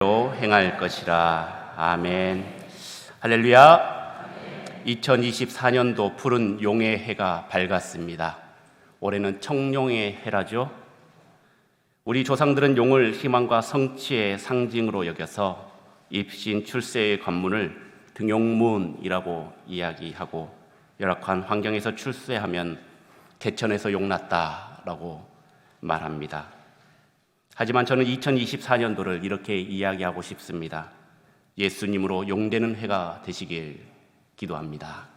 행할 것이라. 아멘. 할렐루야. 2024년도 푸른 용의 해가 밝았습니다. 올해는 청룡의 해라죠. 우리 조상들은 용을 희망과 성취의 상징으로 여겨서 입신 출세의 관문을 등용문이라고 이야기하고, 열악한 환경에서 출세하면 개천에서 용났다라고 말합니다. 하지만 저는 2024년도를 이렇게 이야기하고 싶습니다. 예수님으로 용되는 해가 되시길 기도합니다.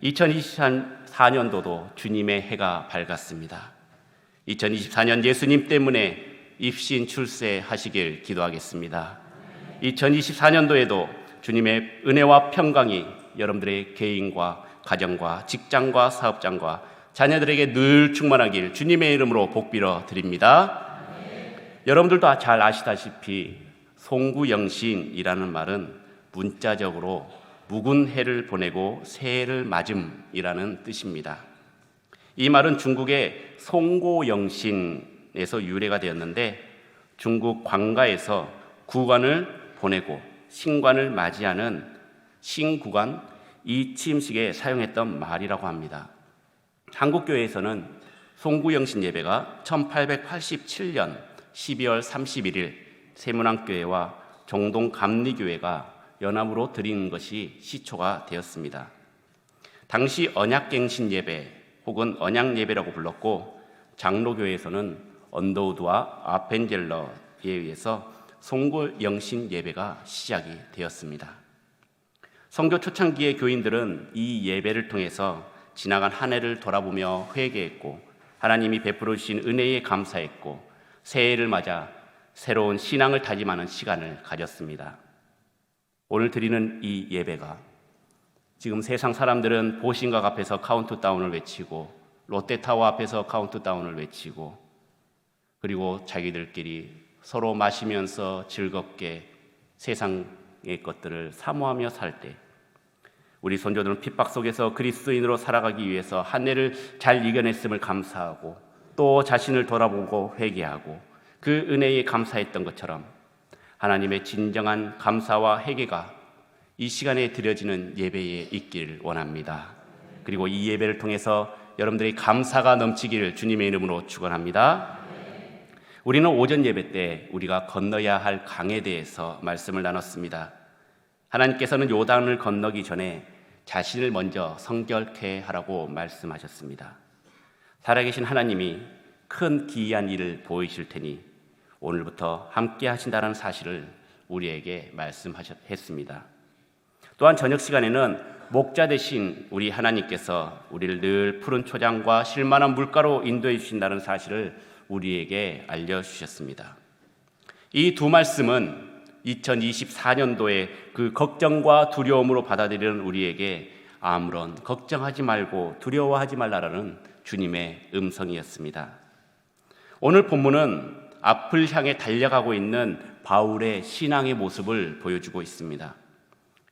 2024년도도 주님의 해가 밝았습니다. 2024년 예수님 때문에 입신 출세하시길 기도하겠습니다. 2024년도에도 주님의 은혜와 평강이 여러분들의 개인과 가정과 직장과 사업장과 자녀들에게 늘 충만하길 주님의 이름으로 복빌어 드립니다. 여러분들도 잘 아시다시피 송구영신이라는 말은 문자적으로 묵은 해를 보내고 새해를 맞음이라는 뜻입니다. 이 말은 중국의 송고영신에서 유래가 되었는데, 중국 관가에서 구관을 보내고 신관을 맞이하는 신구관 이침식에 사용했던 말이라고 합니다. 한국교회에서는 송구영신 예배가 1887년 12월 31일 세문안교회와 정동감리교회가 연합으로 드린 것이 시초가 되었습니다. 당시 언약갱신 예배 혹은 언약예배라고 불렀고, 장로교회에서는 언더우드와 아펜젤러에 의해서 송구영신 예배가 시작이 되었습니다. 선교 초창기의 교인들은 이 예배를 통해서 지나간 한 해를 돌아보며 회개했고, 하나님이 베풀어 주신 은혜에 감사했고, 새해를 맞아 새로운 신앙을 다짐하는 시간을 가졌습니다. 오늘 드리는 이 예배가, 지금 세상 사람들은 보신각 앞에서 카운트다운을 외치고, 롯데타워 앞에서 카운트다운을 외치고, 그리고 자기들끼리 서로 마시면서 즐겁게 세상의 것들을 사모하며 살 때, 우리 선조들은 핍박 속에서 그리스도인으로 살아가기 위해서 한 해를 잘 이겨냈음을 감사하고, 또 자신을 돌아보고 회개하고 그 은혜에 감사했던 것처럼 하나님의 진정한 감사와 회개가 이 시간에 드려지는 예배에 있기를 원합니다. 그리고 이 예배를 통해서 여러분들의 감사가 넘치기를 주님의 이름으로 축원합니다. 우리는 오전 예배 때 우리가 건너야 할 강에 대해서 말씀을 나눴습니다. 하나님께서는 요단을 건너기 전에 자신을 먼저 성결케 하라고 말씀하셨습니다. 살아계신 하나님이 큰 기이한 일을 보이실 테니 오늘부터 함께 하신다는 사실을 우리에게 말씀하셨습니다. 또한 저녁 시간에는 목자 되신 우리 하나님께서 우리를 늘 푸른 초장과 쉴만한 물가로 인도해 주신다는 사실을 우리에게 알려주셨습니다. 이 두 말씀은 2024년도에 그 걱정과 두려움으로 받아들이는 우리에게 아무런 걱정하지 말고 두려워하지 말라라는 주님의 음성이었습니다. 오늘 본문은 앞을 향해 달려가고 있는 바울의 신앙의 모습을 보여주고 있습니다.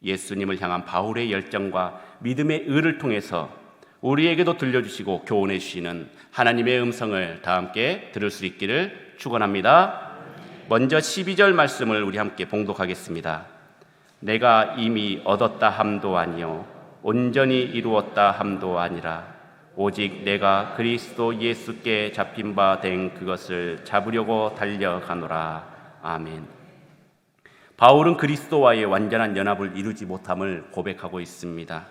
예수님을 향한 바울의 열정과 믿음의 의를 통해서 우리에게도 들려주시고 교훈해 주시는 하나님의 음성을 다 함께 들을 수 있기를 축원합니다. 먼저 12절 말씀을 우리 함께 봉독하겠습니다. 내가 이미 얻었다 함도 아니요 온전히 이루었다 함도 아니라 오직 내가 그리스도 예수께 잡힌 바 된 그것을 잡으려고 달려가노라. 아멘. 바울은 그리스도와의 완전한 연합을 이루지 못함을 고백하고 있습니다.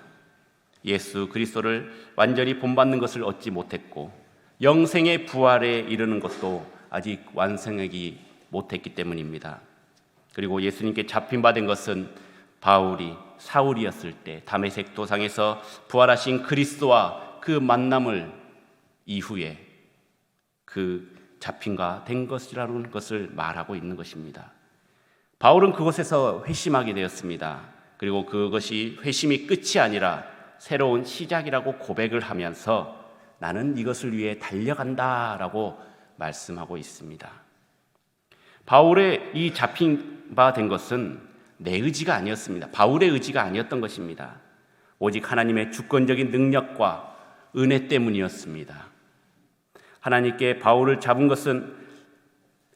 예수 그리스도를 완전히 본받는 것을 얻지 못했고, 영생의 부활에 이르는 것도 아직 완성하기 못했기 때문입니다. 그리고 예수님께 잡힌 바 된 것은 바울이 사울이었을 때 다메섹 도상에서 부활하신 그리스도와 그 만남을 이후에 그 잡힌가 된 것이라는 것을 말하고 있는 것입니다. 바울은 그곳에서 회심하게 되었습니다. 그리고 그것이 회심이 끝이 아니라 새로운 시작이라고 고백을 하면서 나는 이것을 위해 달려간다라고 말씀하고 있습니다. 바울의 이 잡힌 바 된 것은 내 의지가 아니었습니다. 바울의 의지가 아니었던 것입니다. 오직 하나님의 주권적인 능력과 은혜 때문이었습니다. 하나님께 바울을 잡은 것은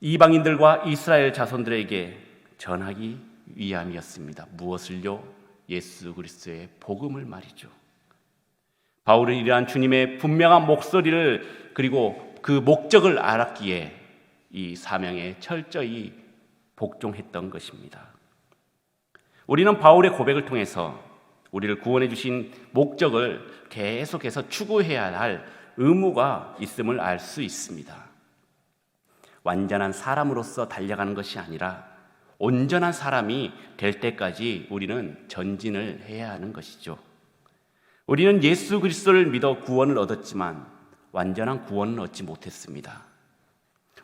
이방인들과 이스라엘 자손들에게 전하기 위함이었습니다. 무엇을요? 예수 그리스도의 복음을 말이죠. 바울은 이러한 주님의 분명한 목소리를 그리고 그 목적을 알았기에 이 사명에 철저히 복종했던 것입니다. 우리는 바울의 고백을 통해서 우리를 구원해 주신 목적을 계속해서 추구해야 할 의무가 있음을 알 수 있습니다. 완전한 사람으로서 달려가는 것이 아니라 온전한 사람이 될 때까지 우리는 전진을 해야 하는 것이죠. 우리는 예수 그리스도를 믿어 구원을 얻었지만 완전한 구원은 얻지 못했습니다.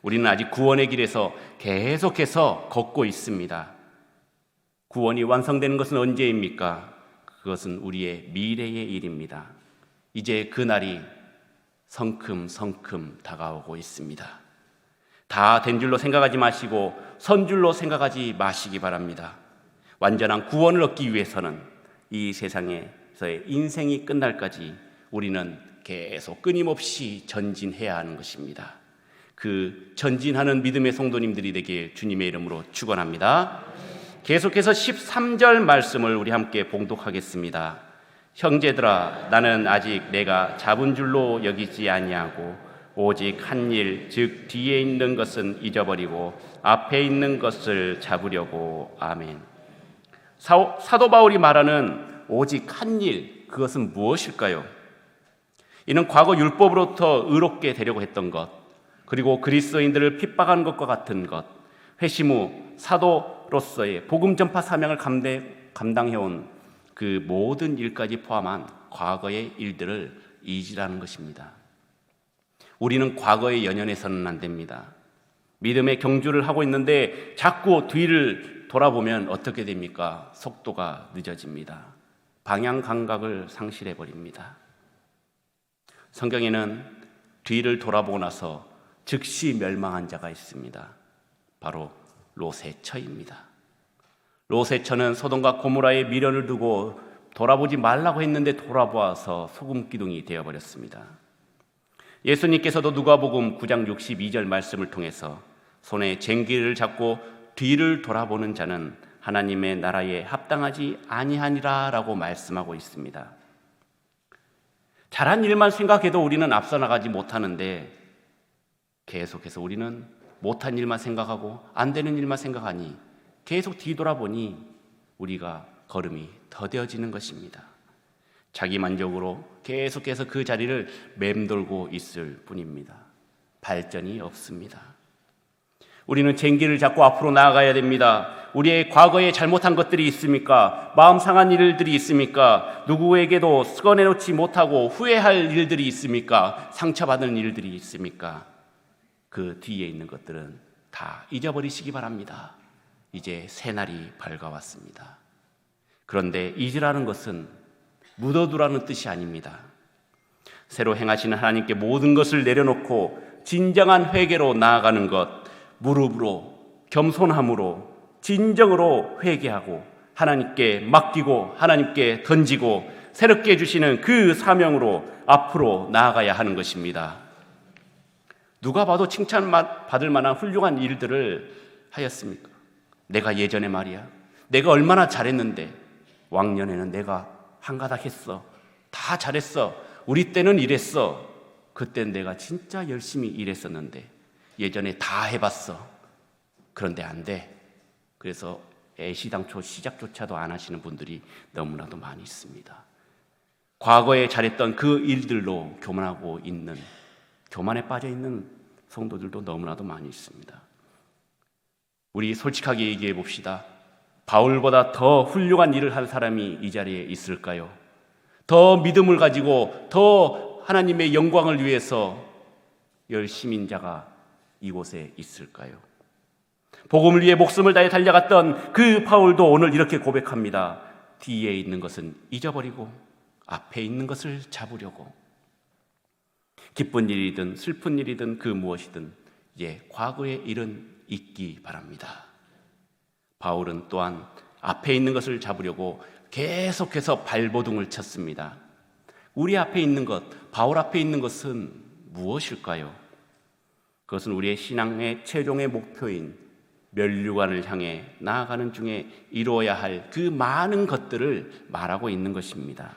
우리는 아직 구원의 길에서 계속해서 걷고 있습니다. 구원이 완성되는 것은 언제입니까? 그것은 우리의 미래의 일입니다. 이제 그 날이 성큼성큼 다가오고 있습니다. 다 된 줄로 생각하지 마시고 선 줄로 생각하지 마시기 바랍니다. 완전한 구원을 얻기 위해서는 이 세상에서의 인생이 끝날까지 우리는 계속 끊임없이 전진해야 하는 것입니다. 그 전진하는 믿음의 성도님들이 되길 주님의 이름으로 축원합니다. 계속해서 13절 말씀을 우리 함께 봉독하겠습니다. 형제들아, 나는 아직 내가 잡은 줄로 여기지 아니하고 오직 한 일, 즉 뒤에 있는 것은 잊어버리고 앞에 있는 것을 잡으려고. 아멘. 사도 바울이 말하는 오직 한 일, 그것은 무엇일까요? 이는 과거 율법으로부터 의롭게 되려고 했던 것, 그리고 그리스도인들을 핍박한 것과 같은 것, 회심 후 사도로서의 복음 전파 사명을 감당해온 그 모든 일까지 포함한 과거의 일들을 잊으라는 것입니다. 우리는 과거에 연연해서는 안 됩니다. 믿음의 경주를 하고 있는데 자꾸 뒤를 돌아보면 어떻게 됩니까? 속도가 늦어집니다. 방향 감각을 상실해버립니다. 성경에는 뒤를 돌아보고 나서 즉시 멸망한 자가 있습니다. 바로 롯의 처입니다. 롯의 처는 소돔과 고모라의 미련을 두고 돌아보지 말라고 했는데 돌아보아서 소금 기둥이 되어버렸습니다. 예수님께서도 누가복음 9장 62절 말씀을 통해서 손에 쟁기를 잡고 뒤를 돌아보는 자는 하나님의 나라에 합당하지 아니하니라 라고 말씀하고 있습니다. 잘한 일만 생각해도 우리는 앞서 나가지 못하는데 계속해서 우리는 못한 일만 생각하고 안 되는 일만 생각하니 계속 뒤돌아보니 우리가 걸음이 더뎌지는 것입니다. 자기만족으로 계속해서 그 자리를 맴돌고 있을 뿐입니다. 발전이 없습니다. 우리는 쟁기를 잡고 앞으로 나아가야 됩니다. 우리의 과거에 잘못한 것들이 있습니까? 마음 상한 일들이 있습니까? 누구에게도 쓰거내놓지 못하고 후회할 일들이 있습니까? 상처받은 일들이 있습니까? 그 뒤에 있는 것들은 다 잊어버리시기 바랍니다. 이제 새날이 밝아왔습니다. 그런데 잊으라는 것은 묻어두라는 뜻이 아닙니다. 새로 행하시는 하나님께 모든 것을 내려놓고 진정한 회개로 나아가는 것, 무릎으로 겸손함으로 진정으로 회개하고 하나님께 맡기고 하나님께 던지고 새롭게 해주시는 그 사명으로 앞으로 나아가야 하는 것입니다. 누가 봐도 칭찬받을 만한 훌륭한 일들을 하였습니까? 내가 예전에 말이야, 내가 얼마나 잘했는데, 왕년에는 내가 한가닥 했어, 다 잘했어, 우리 때는 이랬어, 그땐 내가 진짜 열심히 일했었는데 예전에 다 해봤어. 그런데 안 돼. 그래서 애시당초 시작조차도 안 하시는 분들이 너무나도 많이 있습니다. 과거에 잘했던 그 일들로 교만하고 있는, 교만에 빠져 있는 성도들도 너무나도 많이 있습니다. 우리 솔직하게 얘기해 봅시다. 바울보다 더 훌륭한 일을 한 사람이 이 자리에 있을까요? 더 믿음을 가지고 더 하나님의 영광을 위해서 열심인 자가 이곳에 있을까요? 복음을 위해 목숨을 다해 달려갔던 그 바울도 오늘 이렇게 고백합니다. 뒤에 있는 것은 잊어버리고 앞에 있는 것을 잡으려고. 기쁜 일이든 슬픈 일이든 그 무엇이든 이제 과거의 일은 잊기 바랍니다. 바울은 또한 앞에 있는 것을 잡으려고 계속해서 발버둥을 쳤습니다. 우리 앞에 있는 것, 바울 앞에 있는 것은 무엇일까요? 그것은 우리의 신앙의 최종의 목표인 면류관을 향해 나아가는 중에 이루어야 할 그 많은 것들을 말하고 있는 것입니다.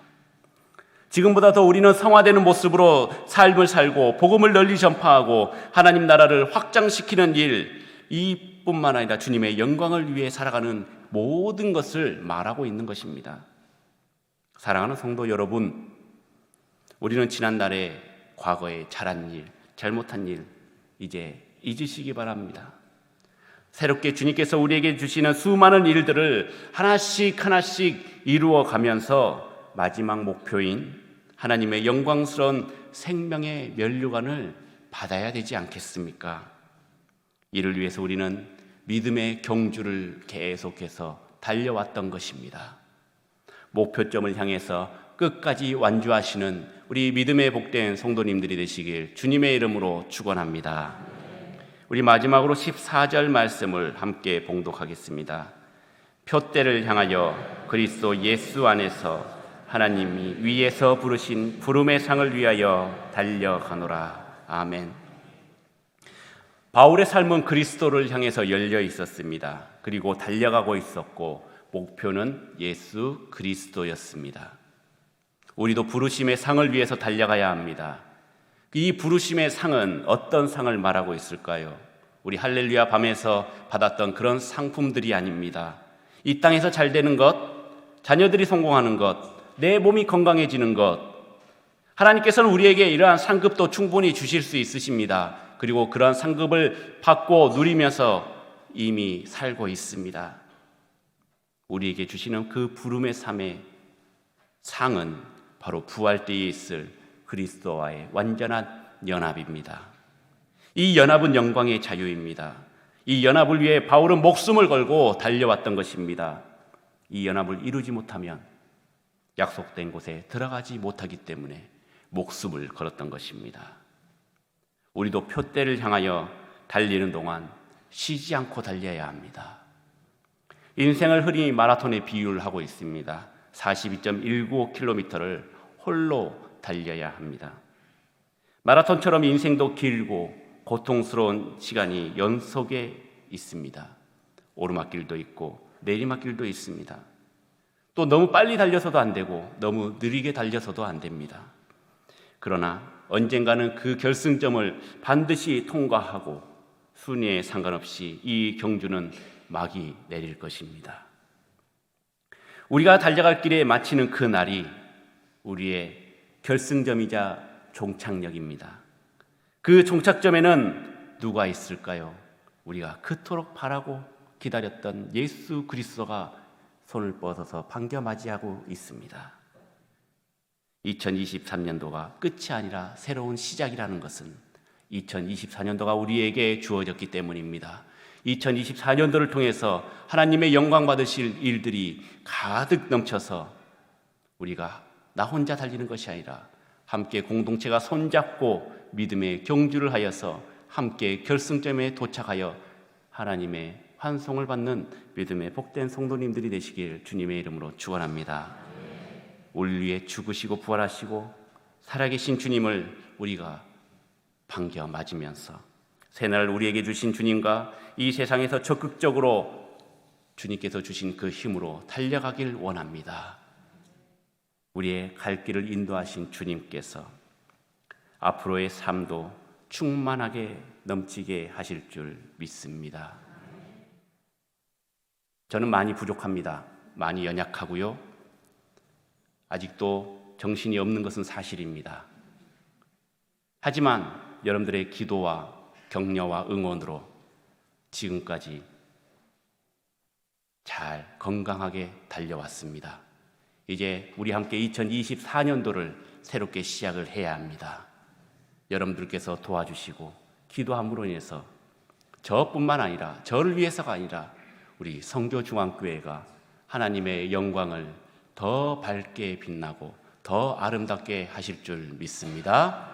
지금보다 더 우리는 성화되는 모습으로 삶을 살고 복음을 널리 전파하고 하나님 나라를 확장시키는 일, 이뿐만 아니라 주님의 영광을 위해 살아가는 모든 것을 말하고 있는 것입니다. 사랑하는 성도 여러분, 우리는 지난날에 과거에 잘한 일, 잘못한 일 이제 잊으시기 바랍니다. 새롭게 주님께서 우리에게 주시는 수많은 일들을 하나씩 하나씩 이루어가면서 마지막 목표인 하나님의 영광스러운 생명의 면류관을 받아야 되지 않겠습니까? 이를 위해서 우리는 믿음의 경주를 계속해서 달려왔던 것입니다. 목표점을 향해서 끝까지 완주하시는 우리 믿음의 복된 성도님들이 되시길 주님의 이름으로 축원합니다. 우리 마지막으로 14절 말씀을 함께 봉독하겠습니다. 표대를 향하여 그리스도 예수 안에서 하나님이 위에서 부르신 부름의 상을 위하여 달려가노라. 아멘. 바울의 삶은 그리스도를 향해서 열려 있었습니다. 그리고 달려가고 있었고 목표는 예수 그리스도였습니다. 우리도 부르심의 상을 위해서 달려가야 합니다. 이 부르심의 상은 어떤 상을 말하고 있을까요? 우리 할렐루야 밤에서 받았던 그런 상품들이 아닙니다. 이 땅에서 잘 되는 것, 자녀들이 성공하는 것, 내 몸이 건강해지는 것, 하나님께서는 우리에게 이러한 상급도 충분히 주실 수 있으십니다. 그리고 그러한 상급을 받고 누리면서 이미 살고 있습니다. 우리에게 주시는 그 부름의 삶의 상은 바로 부활 때에 있을 그리스도와의 완전한 연합입니다. 이 연합은 영광의 자유입니다. 이 연합을 위해 바울은 목숨을 걸고 달려왔던 것입니다. 이 연합을 이루지 못하면 약속된 곳에 들어가지 못하기 때문에 목숨을 걸었던 것입니다. 우리도 표대를 향하여 달리는 동안 쉬지 않고 달려야 합니다. 인생을 흔히 마라톤에 비유를 하고 있습니다. 42.195km를 홀로 달려야 합니다. 마라톤처럼 인생도 길고 고통스러운 시간이 연속에 있습니다. 오르막길도 있고 내리막길도 있습니다. 또 너무 빨리 달려서도 안 되고 너무 느리게 달려서도 안 됩니다. 그러나 언젠가는 그 결승점을 반드시 통과하고 순위에 상관없이 이 경주는 막이 내릴 것입니다. 우리가 달려갈 길에 마치는 그 날이 우리의 결승점이자 종착역입니다. 그 종착점에는 누가 있을까요? 우리가 그토록 바라고 기다렸던 예수 그리스도가 손을 뻗어서 반겨 맞이하고 있습니다. 2023년도가 끝이 아니라 새로운 시작이라는 것은 2024년도가 우리에게 주어졌기 때문입니다. 2024년도를 통해서 하나님의 영광 받으실 일들이 가득 넘쳐서 우리가 나 혼자 달리는 것이 아니라 함께 공동체가 손잡고 믿음의 경주를 하여서 함께 결승점에 도착하여 하나님의 환송을 받는 믿음의 복된 성도님들이 되시길 주님의 이름으로 축원합니다. 우리 위해 죽으시고 부활하시고 살아계신 주님을 우리가 반겨 맞으면서 새날 우리에게 주신 주님과 이 세상에서 적극적으로 주님께서 주신 그 힘으로 달려가길 원합니다. 우리의 갈 길을 인도하신 주님께서 앞으로의 삶도 충만하게 넘치게 하실 줄 믿습니다. 저는 많이 부족합니다. 많이 연약하고요. 아직도 정신이 없는 것은 사실입니다. 하지만 여러분들의 기도와 격려와 응원으로 지금까지 잘 건강하게 달려왔습니다. 이제 우리 함께 2024년도를 새롭게 시작을 해야 합니다. 여러분들께서 도와주시고 기도함으로 인해서 저뿐만 아니라 저를 위해서가 아니라 우리 성교중앙교회가 하나님의 영광을 더 밝게 빛나고 더 아름답게 하실 줄 믿습니다.